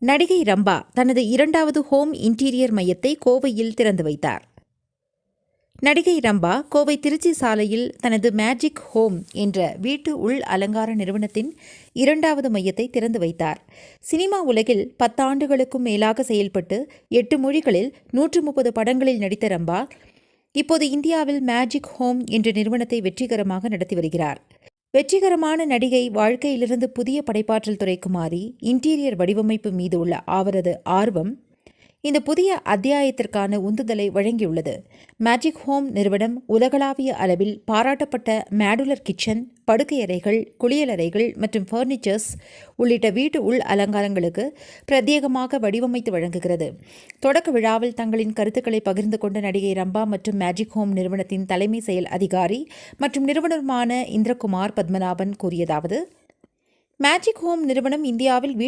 நடிகை ரம்பா தனது 2வது ஹோம் இன்டீரியர் மையத்தை கோவையில் திறந்து வைத்தார். நடிகை ரம்பா கோவை திருச்சி சாலையில் தனது மேஜிக் ஹோம் என்ற வீட்டு உள் அலங்கார நிறுவனத்தின் 2வது மையத்தை திறந்து வைத்தார். சினிமா உலகில் 10 ஆண்டுகளுக்கும் மேலாக செயல்பட்டு 8 மொழிகளில் 130 படங்களில் நடித்த ரம்பா இப்போது இந்தியாவில் மேஜிக் ஹோம் என்ற நிறுவனத்தை வெற்றிகரமாக நடத்தி வருகிறார். வெற்றிகரமான நடிகை வாழ்க்கையிலிருந்து புதிய படைப்பாற்றல் துறைக்கு மாறி இன்டீரியர் வடிவமைப்பு மீது உள்ள அவரது ஆர்வம் இந்த புதிய அத்தியாயத்திற்கான உந்துதலை வழங்கியுள்ளது. மேஜிக் ஹோம் நிறுவனம் உலகளாவிய அளவில் பாராட்டப்பட்ட மாடுலர் கிச்சன், படுக்கையறைகள், குளியலறைகள் மற்றும் ஃபர்னிச்சர்ஸ் உள்ளிட்ட வீட்டு உள் அலங்காரங்களுக்கு பிரத்யேகமாக வடிவமைத்து வழங்குகிறது. தொடக்க விழாவில் தங்களின் கருத்துக்களை பகிர்ந்து கொண்ட நடிகை ரம்பா மற்றும் மேஜிக் ஹோம் நிறுவனத்தின் தலைமை செயல் அதிகாரி மற்றும் நிறுவனருமான இந்திரகுமார் பத்மநாபன் கூறியதாவது: மேஜிக் ஹோம் நிறுவனம் இந்தியாவில்